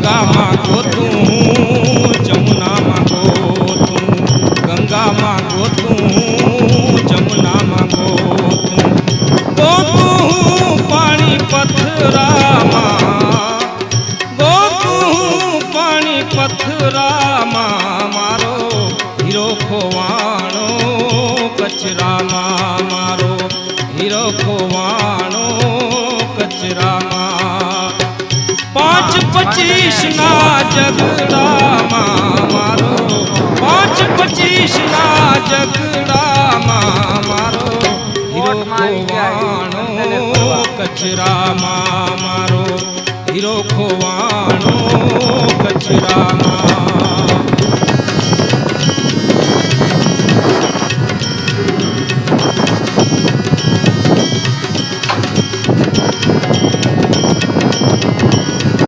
ગંગામાં ગોતું જમુનામાં ગોતું ગંગામાં ગોતું જમુનામાં ગોતું ગોતું પાણી પથરામાં ગોતું પાણી પથરામાં મારો હીરો ખોવાણો કચરામાં મારો હીરો ખોવાણો કચરામાં 5-25 ના ઝઘડામાં મારો 5-25 ના ઝઘડામાં મારો હીરો ખોવાણો કચરામાં મારો હીરો ખોવાણો કચરામાં